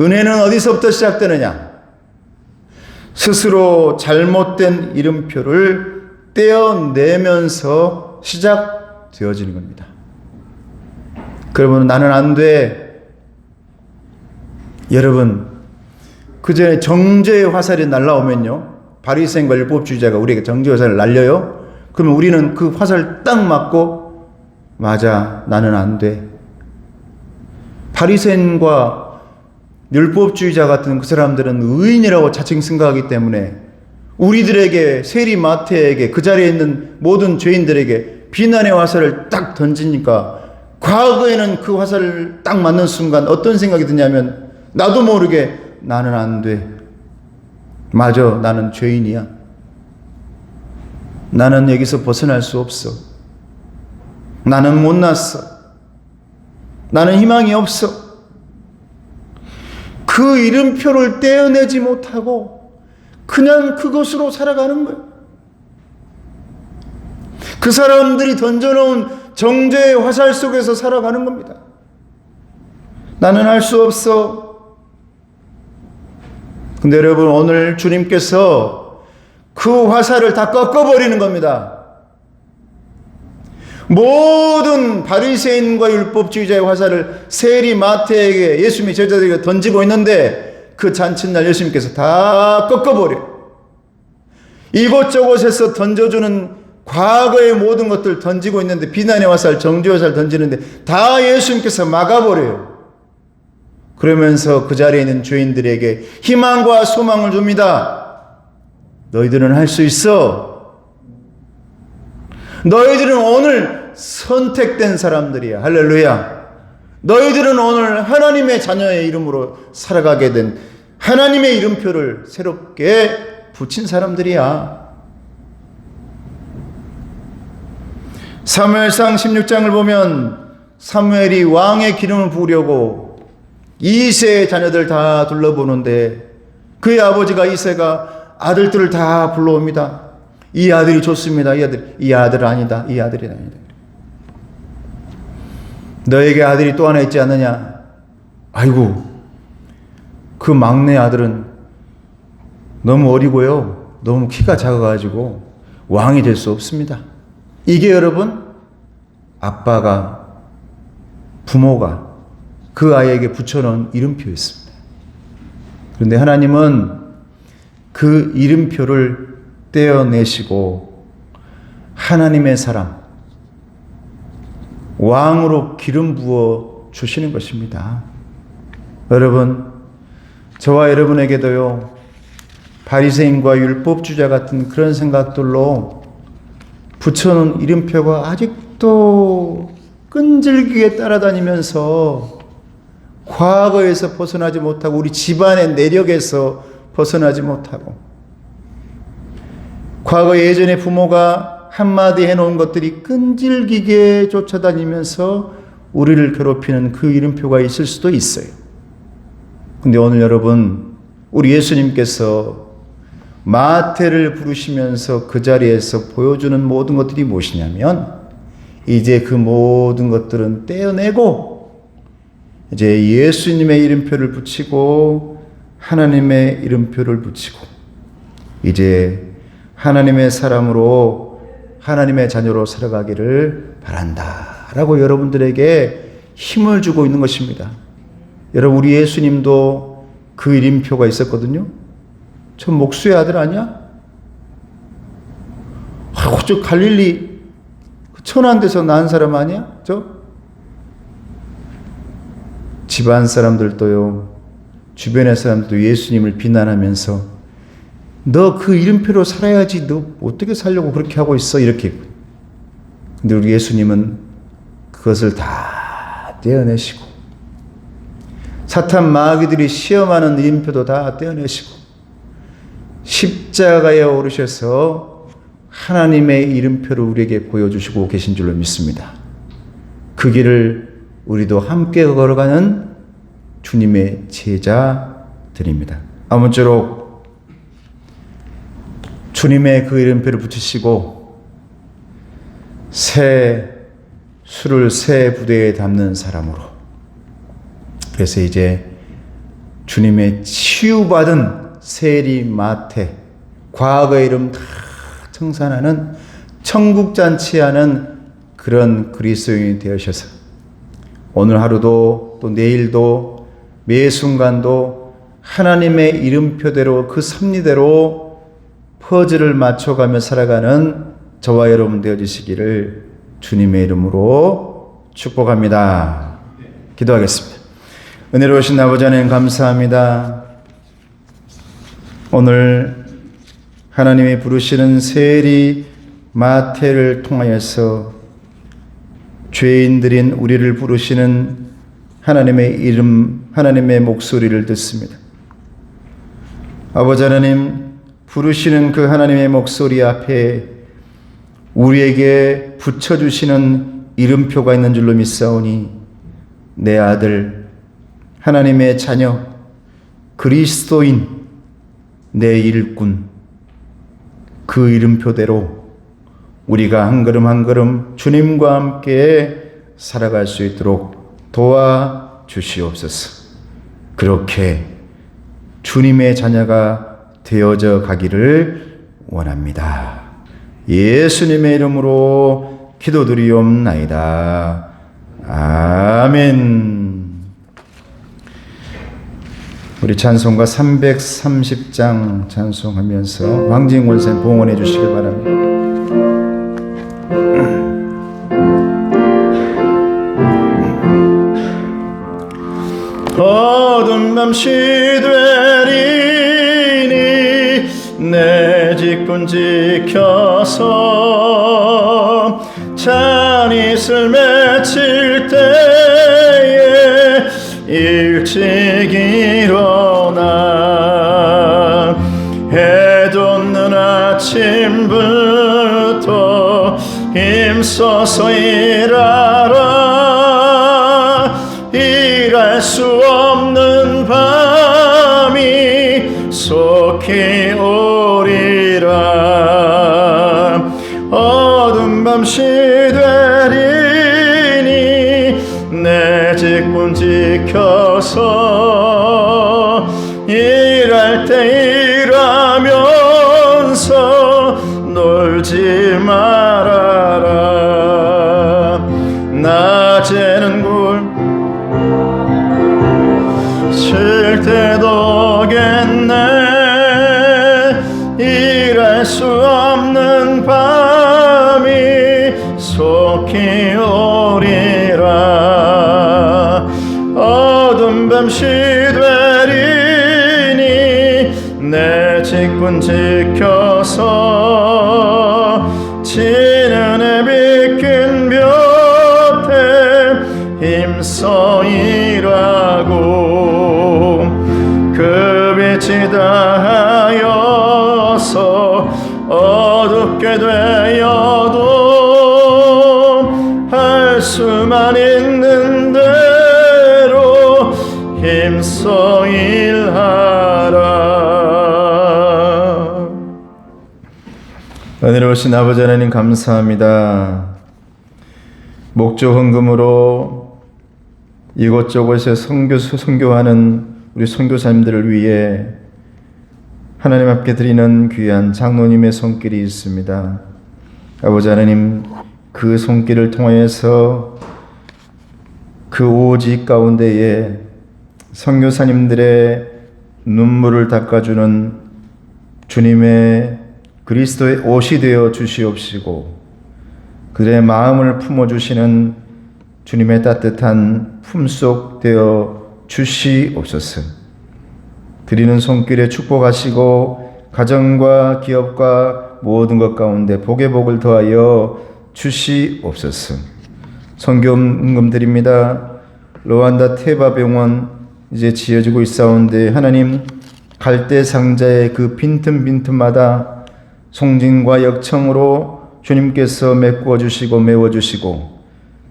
은혜는 어디서부터 시작되느냐? 스스로 잘못된 이름표를 떼어내면서 시작되어지는 겁니다. 그러면 나는 안 돼. 여러분, 그 전에 정죄의 화살이 날라오면요, 바리새인과 율법주의자가 우리에게 정죄의 화살을 날려요. 그러면 우리는 그 화살을 딱 맞고, 맞아, 나는 안 돼. 바리새인과 율법주의자 같은 그 사람들은 의인이라고 자칭 생각하기 때문에 우리들에게, 세리 마태에게, 그 자리에 있는 모든 죄인들에게 비난의 화살을 딱 던지니까 과거에는 그 화살을 딱 맞는 순간 어떤 생각이 드냐면 나도 모르게 나는 안 돼. 맞아, 나는 죄인이야. 나는 여기서 벗어날 수 없어. 나는 못났어. 나는 희망이 없어. 그 이름표를 떼어내지 못하고 그냥 그것으로 살아가는 거예요. 그 사람들이 던져놓은 정죄의 화살 속에서 살아가는 겁니다. 나는 할 수 없어. 근데 여러분, 오늘 주님께서 그 화살을 다 꺾어버리는 겁니다. 모든 바리새인과 율법주의자의 화살을 세리 마태에게, 예수님이 제자들에게 던지고 있는데 그 잔칫날 예수님께서 다 꺾어버려요. 이곳저곳에서 던져주는 과거의 모든 것들 던지고 있는데, 비난의 화살, 정죄의 화살 던지는데 다 예수님께서 막아버려요. 그러면서 그 자리에 있는 죄인들에게 희망과 소망을 줍니다. 너희들은 할 수 있어. 너희들은 오늘 선택된 사람들이야. 할렐루야. 너희들은 오늘 하나님의 자녀의 이름으로 살아가게 된 하나님의 이름표를 새롭게 붙인 사람들이야. 사무엘상 16장을 보면 사무엘이 왕의 기름을 부으려고 이새의 자녀들 다 둘러보는데 그의 아버지가 이새가 아들들을 다 불러옵니다. 이 아들이 좋습니다. 이 아들 아니다. 이 아들이 아니다. 너에게 아들이 또 하나 있지 않느냐? 아이고, 그 막내 아들은 너무 어리고요, 너무 키가 작아가지고 왕이 될 수 없습니다. 이게 여러분, 아빠가, 부모가 그 아이에게 붙여놓은 이름표였습니다. 그런데 하나님은 그 이름표를 떼어내시고 하나님의 사람, 왕으로 기름 부어 주시는 것입니다. 여러분, 저와 여러분에게도요, 바리새인과 율법주의자 같은 그런 생각들로 붙여놓은 이름표가 아직도 끈질기게 따라다니면서 과거에서 벗어나지 못하고 우리 집안의 내력에서 벗어나지 못하고 과거 예전에 부모가 한마디 해놓은 것들이 끈질기게 쫓아다니면서 우리를 괴롭히는 그 이름표가 있을 수도 있어요. 근데 오늘 여러분, 우리 예수님께서 마태를 부르시면서 그 자리에서 보여주는 모든 것들이 무엇이냐면 이제 그 모든 것들은 떼어내고 이제 예수님의 이름표를 붙이고 하나님의 이름표를 붙이고 이제 하나님의 사람으로 하나님의 자녀로 살아가기를 바란다 라고 여러분들에게 힘을 주고 있는 것입니다. 여러분, 우리 예수님도 그 이름표가 있었거든요. 저 목수의 아들 아니야? 저 갈릴리 천한 데서 낳은 사람 아니야? 집안 사람들도요, 주변의 사람들도 예수님을 비난하면서 너 그 이름표로 살아야지, 너 어떻게 살려고 그렇게 하고 있어, 이렇게. 근데 우리 예수님은 그것을 다 떼어내시고, 사탄 마귀들이 시험하는 이름표도 다 떼어내시고, 십자가에 오르셔서 하나님의 이름표를 우리에게 보여주시고 계신 줄로 믿습니다. 그 길을 우리도 함께 걸어가는 주님의 제자들입니다. 아무쪼록 주님의 그 이름표를 붙이시고 새 술을 새 부대에 담는 사람으로, 그래서 이제 주님의 치유받은 세리 마태, 과거의 이름 다 청산하는, 천국잔치하는 그런 그리스도인이 되으셔서 오늘 하루도 또 내일도 매 순간도 하나님의 이름표대로 그 섭리대로 퍼즐을 맞춰가며 살아가는 저와 여러분 되어주시기를 주님의 이름으로 축복합니다. 기도하겠습니다. 은혜로우신 아버지 하나님 감사합니다. 오늘 하나님이 부르시는 세리 마태를 통하여서 죄인들인 우리를 부르시는 하나님의 이름, 하나님의 목소리를 듣습니다. 아버지 하나님, 부르시는 그 하나님의 목소리 앞에 우리에게 붙여주시는 이름표가 있는 줄로 믿사오니 내 아들, 하나님의 자녀, 그리스도인, 내 일꾼, 그 이름표대로 우리가 한 걸음 한 걸음 주님과 함께 살아갈 수 있도록 도와주시옵소서. 그렇게 주님의 자녀가 되어져 가기를 원합니다. 예수님의 이름으로 기도드리옵나이다. 아멘. 우리 찬송가 330장 찬송하면서 황진권 봉헌해 주시길 바랍니다. 어두운 밤시 되리니 내 직분 지켜서 잔이슬 맺힐 때에 일찍 일어나 해 돋는 아침부터 힘써서 일하라. 일할 수 없는 밤이 속히 오리라. 어두운 밤시 되리니 내 직분 지켜서 일할 때 일하면서 놀지 말아라. 낮에는 쉴 때도 겠네. 일할 수 없는 밤이 속히 오리라. 어두운 밤시 되리니 내 직분 지켜서 지는 해 비킨 볕에 힘써 일하고 그 빛이 다하여서 어둡게 되어도 할 수만 있는 대로 힘써 일하라. 은혜로우신 아버지 하나님 감사합니다. 목조 헌금으로 이곳저곳에 선교하는 우리 선교사님들을 위해 하나님 앞에 드리는 귀한 장로님의 손길이 있습니다. 아버지 하나님, 그 손길을 통하여서 그 오직 가운데에 선교사님들의 눈물을 닦아주는 주님의 그리스도의 옷이 되어 주시옵시고, 그들의 마음을 품어주시는 주님의 따뜻한 품속 되어 주시옵소서. 드리는 손길에 축복하시고 가정과 기업과 모든 것 가운데 복의 복을 더하여 주시옵소서. 선교음금 드립니다. 르완다 테바 병원 이제 지어지고 있사온데 하나님 갈대 상자의 그 빈틈빈틈마다 송진과 역청으로 주님께서 메꾸어 주시고 메워 주시고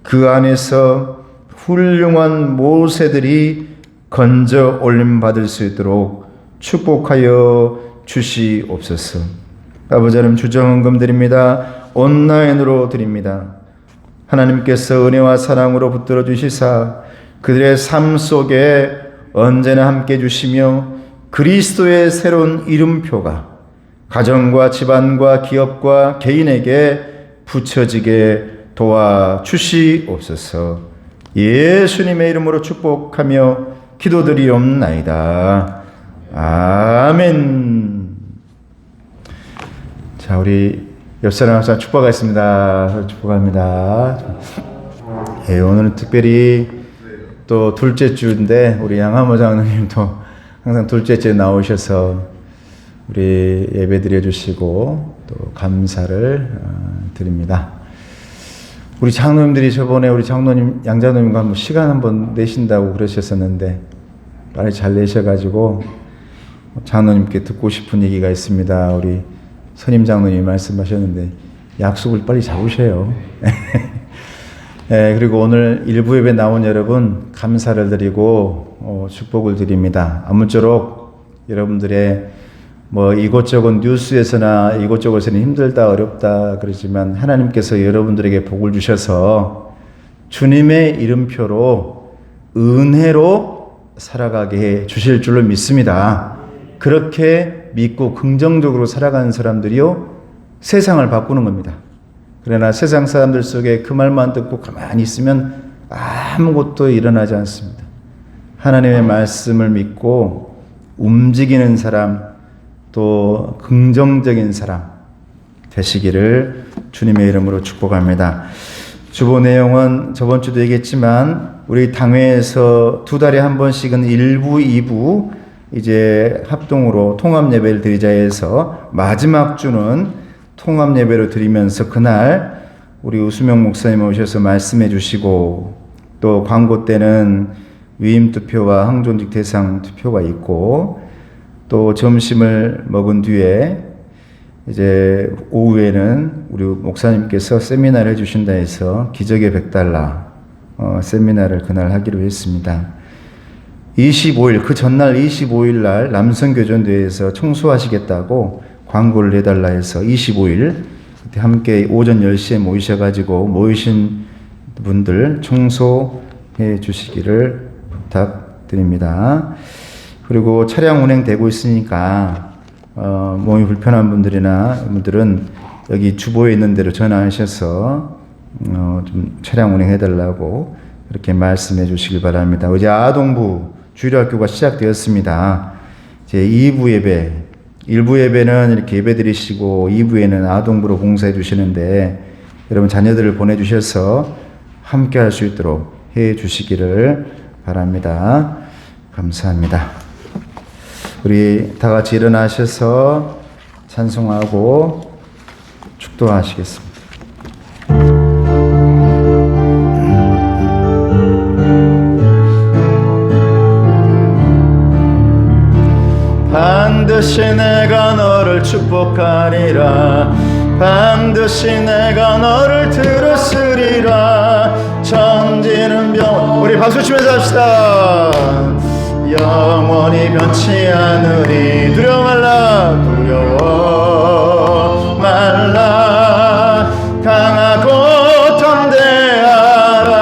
그 안에서 훌륭한 모세들이 건져 올림 받을 수 있도록 축복하여 주시옵소서. 아버지 하나님 주정헌금 드립니다. 온라인으로 드립니다. 하나님께서 은혜와 사랑으로 붙들어 주시사 그들의 삶 속에 언제나 함께 해주시며 그리스도의 새로운 이름표가 가정과 집안과 기업과 개인에게 붙여지게 도와주시옵소서. 예수님의 이름으로 축복하며 기도드리옵나이다. 아멘. 자, 우리 옆 사람 항상 축복하겠습니다. 축복합니다. 예, 오늘은 특별히 또 둘째 주인데 우리 양하모 장로님도 항상 둘째 주에 나오셔서 우리 예배 드려주시고 또 감사를 드립니다. 우리 장로님들이 저번에 우리 장로님 양장로님과 한번 시간 한번 내신다고 그러셨었는데 빨리 잘 내셔가지고 장로님께 듣고 싶은 얘기가 있습니다. 우리 선임 장로님이 말씀하셨는데 약속을 빨리 잡으셔요. 네, 그리고 오늘 일부 예배 나온 여러분 감사를 드리고 축복을 드립니다. 아무쪼록 여러분들의 뭐 이곳저곳 뉴스에서나 이곳저곳에는 힘들다 어렵다 그러지만 하나님께서 여러분들에게 복을 주셔서 주님의 이름표로 은혜로 살아가게 해 주실 줄로 믿습니다. 그렇게 믿고 긍정적으로 살아가는 사람들이요 세상을 바꾸는 겁니다. 그러나 세상 사람들 속에 그 말만 듣고 가만히 있으면 아무것도 일어나지 않습니다. 하나님의 말씀을 믿고 움직이는 사람 또 긍정적인 사람 되시기를 주님의 이름으로 축복합니다. 주보 내용은 저번 주도 얘기했지만 우리 당회에서 두 달에 한 번씩은 1부, 2부 이제 합동으로 통합 예배를 드리자 해서 마지막 주는 통합 예배로 드리면서 그날 우리 우수명 목사님 오셔서 말씀해 주시고 또 광고 때는 위임 투표와 항존직 대상 투표가 있고 또 점심을 먹은 뒤에 이제 오후에는 우리 목사님께서 세미나를 해주신다 해서 기적의 $100 세미나를 그날 하기로 했습니다. 25일 그 전날 25일 날 남성교전대회에서 청소하시겠다고 광고를 내달라 해서 25일 그때 함께 오전 10시에 모이셔가지고 모이신 분들 청소해 주시기를 부탁드립니다. 그리고 차량 운행되고 있으니까 몸이 불편한 분들이나 분들은 여기 주보에 있는 대로 전화하셔서 좀 차량 운행해달라고 이렇게 말씀해 주시길 바랍니다. 이제 아동부 주일학교가 시작되었습니다. 이제 2부 예배, 1부 예배는 이렇게 예배 드리시고 2부에는 아동부로 봉사해 주시는데 여러분 자녀들을 보내주셔서 함께 할 수 있도록 해 주시기를 바랍니다. 감사합니다. 우리 다 같이 일어나셔서 찬송하고 축도하시겠습니다. 반드시 내가 너를 축복하리라. 반드시 내가 너를 들었으리라. 천지는 병 우리 박수 치면서 합시다. 영원히 변치 않으리. 두려워 말라. 두려워 말라. 강하고 담대하라.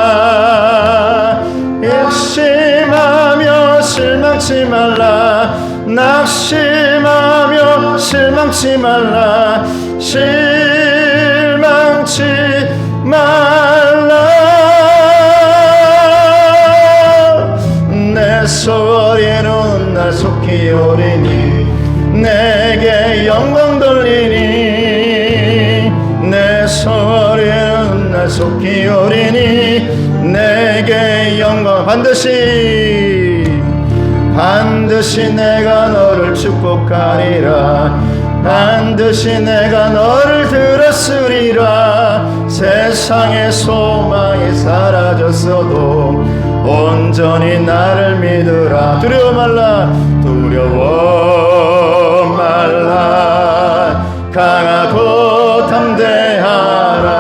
일심하며 실망치 말라. 낙심하며 실망치 말라. 실망치 말라. 내 소리는 날 속히 오리니 내게 영광 돌리니. 내 소리는 날 속히 오리니 내게 영광. 반드시 반드시 내가 너를 축복하리라. 반드시 내가 너를 들었으리라. 세상의 소망이 사라졌어도 온전히 나를 믿으라. 두려워 말라. 두려워 말라. 강하고 담대하라.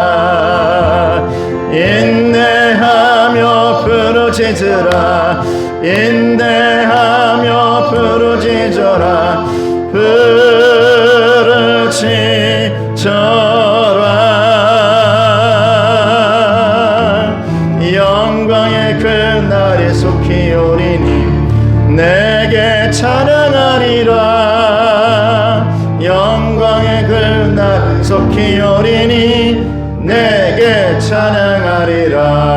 인내하며 부르짖으라. 인내하며 부르짖어라. 부르짖어라. 영광의 그날이 속히 오리니 내게 찬양하리라. 영광의 그날 속히 오리니 내게 찬양하리라.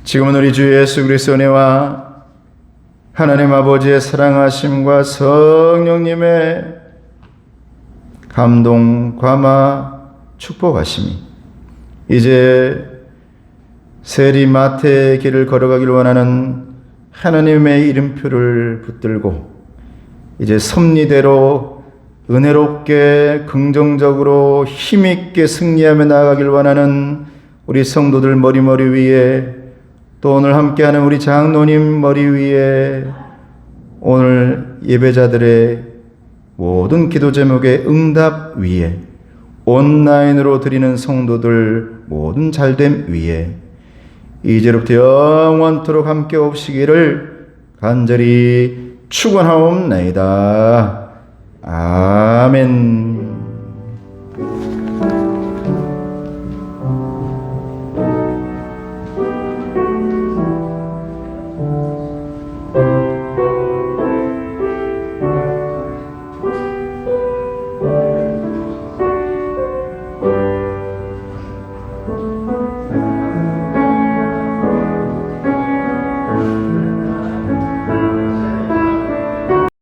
지금은 우리 주 예수 그리스도의 은혜와 하나님 아버지의 사랑하심과 성령님의 감동, 감화, 축복하심이 이제 세리마태의 길을 걸어가길 원하는 하나님의 이름표를 붙들고 이제 섭리대로 은혜롭게 긍정적으로 힘있게 승리하며 나아가길 원하는 우리 성도들 머리 위에, 또 오늘 함께하는 우리 장로님 머리 위에, 오늘 예배자들의 모든 기도 제목의 응답 위에, 온라인으로 드리는 성도들 모든 잘됨 위에 이제로부터 영원토록 함께 없으시기를 간절히 축원하옵나이다. 아멘.